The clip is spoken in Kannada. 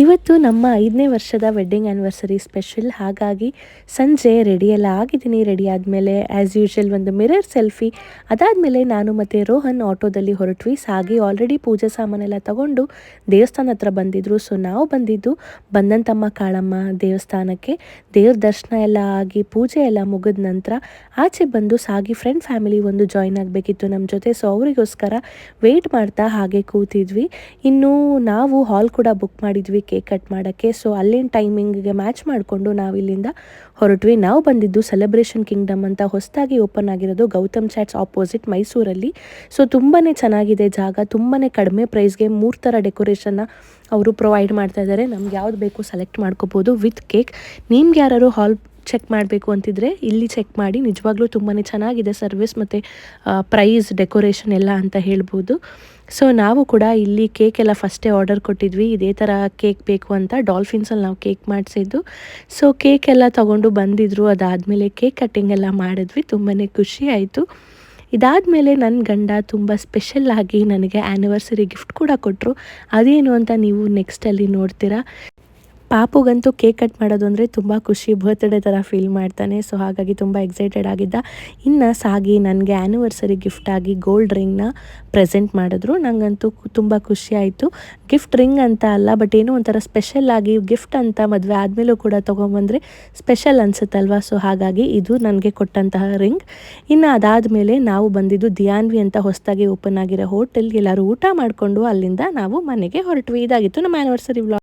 ಇವತ್ತು ನಮ್ಮ 5ನೇ ವರ್ಷದ ವೆಡ್ಡಿಂಗ್ ಆ್ಯನಿವರ್ಸರಿ ಸ್ಪೆಷಲ್. ಹಾಗಾಗಿ ಸಂಜೆ ರೆಡಿಯೆಲ್ಲ ಆಗಿದ್ದೀನಿ. ರೆಡಿ ಆದಮೇಲೆ ಆ್ಯಸ್ ಯೂಶ್ವಲ್ ಒಂದು ಮಿರರ್ ಸೆಲ್ಫಿ. ಅದಾದಮೇಲೆ ನಾನು ಮತ್ತು ರೋಹನ್ ಆಟೋದಲ್ಲಿ ಹೊರಟ್ವಿ. ಸಾಗಿ ಆಲ್ರೆಡಿ ಪೂಜೆ ಸಾಮಾನೆಲ್ಲ ತಗೊಂಡು ದೇವಸ್ಥಾನ ಹತ್ರ ಬಂದಿದ್ದರು. ಸೊ ನಾವು ಬಂದಿದ್ದು ಬಂದಂತಮ್ಮ ಕಾಳಮ್ಮ ದೇವಸ್ಥಾನಕ್ಕೆ. ದೇವ್ರ ದರ್ಶನ ಎಲ್ಲ ಆಗಿ ಪೂಜೆ ಎಲ್ಲ ಮುಗಿದ ನಂತರ ಆಚೆ ಬಂದು ಸಾಗಿ ಫ್ರೆಂಡ್ ಫ್ಯಾಮಿಲಿ ಒಂದು ಜಾಯ್ನ್ ಆಗಬೇಕಿತ್ತು ನಮ್ಮ ಜೊತೆ. ಸೊ ಅವರಿಗೋಸ್ಕರ ವೆಯ್ಟ್ ಮಾಡ್ತಾ ಹಾಗೆ ಕೂತಿದ್ವಿ. ಇನ್ನು ನಾವು ಹಾಲ್ ಕೂಡ ಬುಕ್ ಮಾಡಿದ್ವಿ ಕೇಕ್ ಕಟ್ ಮಾಡೋಕ್ಕೆ. ಸೊ ಅಲ್ಲಿನ ಟೈಮಿಂಗಿಗೆ ಮ್ಯಾಚ್ ಮಾಡಿಕೊಂಡು ನಾವು ಇಲ್ಲಿಂದ ಹೊರಟ್ವಿ. ನಾವು ಬಂದಿದ್ದು ಸೆಲೆಬ್ರೇಷನ್ ಕಿಂಗ್ಡಮ್ ಅಂತ ಹೊಸದಾಗಿ ಓಪನ್ ಆಗಿರೋದು ಗೌತಮ್ ಚಾಟ್ಸ್ ಆಪೋಸಿಟ್ ಮೈಸೂರಲ್ಲಿ. ಸೊ ತುಂಬಾ ಚೆನ್ನಾಗಿದೆ ಜಾಗ. ತುಂಬಾ ಕಡಿಮೆ ಪ್ರೈಸ್ಗೆ 3 ಥರ ಡೆಕೋರೇಷನ್ನ ಅವರು ಪ್ರೊವೈಡ್ ಮಾಡ್ತಾ ಇದ್ದಾರೆ. ನಮ್ಗೆ ಯಾವ್ದು ಬೇಕು ಸೆಲೆಕ್ಟ್ ಮಾಡ್ಕೋಬೋದು ವಿತ್ ಕೇಕ್. ನಿಮ್ಗೆ ಯಾರು ಹಾಲ್ ಚೆಕ್ ಮಾಡಬೇಕು ಅಂತಿದ್ರೆ ಇಲ್ಲಿ ಚೆಕ್ ಮಾಡಿ. ನಿಜವಾಗ್ಲೂ ತುಂಬಾ ಚೆನ್ನಾಗಿದೆ ಸರ್ವಿಸ್ ಮತ್ತು ಪ್ರೈಸ್ ಡೆಕೋರೇಷನ್ ಎಲ್ಲ ಅಂತ ಹೇಳ್ಬೋದು. ಸೊ ನಾವು ಕೂಡ ಇಲ್ಲಿ ಕೇಕ್ ಎಲ್ಲ ಫಸ್ಟೇ ಆರ್ಡರ್ ಕೊಟ್ಟಿದ್ವಿ. ಇದೇ ಥರ ಕೇಕ್ ಬೇಕು ಅಂತ ಡಾಲ್ಫಿನ್ಸಲ್ಲಿ ನಾವು ಕೇಕ್ ಮಾಡಿಸಿದ್ದು. ಸೊ ಕೇಕ್ ಎಲ್ಲ ತೊಗೊಂಡು ಬಂದಿದ್ದರು. ಅದಾದಮೇಲೆ ಕೇಕ್ ಕಟ್ಟಿಂಗ್ ಎಲ್ಲ ಮಾಡಿದ್ವಿ. ತುಂಬಾ ಖುಷಿ ಆಯಿತು. ಇದಾದಮೇಲೆ ನನ್ನ ಗಂಡ ತುಂಬ ಸ್ಪೆಷಲ್ಲಾಗಿ ನನಗೆ ಆ್ಯನಿವರ್ಸರಿ ಗಿಫ್ಟ್ ಕೂಡ ಕೊಟ್ಟರು. ಅದೇನು ಅಂತ ನೀವು ನೆಕ್ಸ್ಟಲ್ಲಿ ನೋಡ್ತೀರಾ. ಪಾಪುಗಂತೂ ಕೇಕ್ ಕಟ್ ಮಾಡೋದು ಅಂದರೆ ತುಂಬ ಖುಷಿ, ಬರ್ತ್ಡೇ ಥರ ಫೀಲ್ ಮಾಡ್ತಾನೆ. ಸೊ ಹಾಗಾಗಿ ತುಂಬ ಎಕ್ಸೈಟೆಡ್ ಆಗಿದ್ದ. ಇನ್ನು ಸಾಗಿ ನನಗೆ ಆ್ಯನಿವರ್ಸರಿ ಗಿಫ್ಟಾಗಿ ಗೋಲ್ಡ್ ರಿಂಗ್ನ ಪ್ರೆಸೆಂಟ್ ಮಾಡಿದ್ರು. ನನಗಂತೂ ತುಂಬ ಖುಷಿ ಆಯಿತು. ಗಿಫ್ಟ್ ರಿಂಗ್ ಅಂತ ಅಲ್ಲ, ಬಟ್ ಏನೋ ಒಂಥರ ಸ್ಪೆಷಲ್ಲಾಗಿ ಗಿಫ್ಟ್ ಅಂತ ಮದುವೆ ಆದಮೇಲೂ ಕೂಡ ತೊಗೊಂಬಂದರೆ ಸ್ಪೆಷಲ್ ಅನಿಸುತ್ತಲ್ವ. ಸೊ ಹಾಗಾಗಿ ಇದು ನನಗೆ ಕೊಟ್ಟಂತಹ ರಿಂಗ್. ಇನ್ನು ಅದಾದಮೇಲೆ ನಾವು ಬಂದಿದ್ದು ದಿಯಾನ್ವಿ ಅಂತ ಹೊಸದಾಗಿ ಓಪನ್ ಆಗಿರೋ ಹೋಟೆಲ್ಗೆ. ಎಲ್ಲರೂ ಊಟ ಮಾಡಿಕೊಂಡು ಅಲ್ಲಿಂದ ನಾವು ಮನೆಗೆ ಹೊರಟ್ವಿ. ಇದಾಗಿತ್ತು ನಮ್ಮ ಆ್ಯನಿವರ್ಸರಿ ವ್ಲಾಗ್.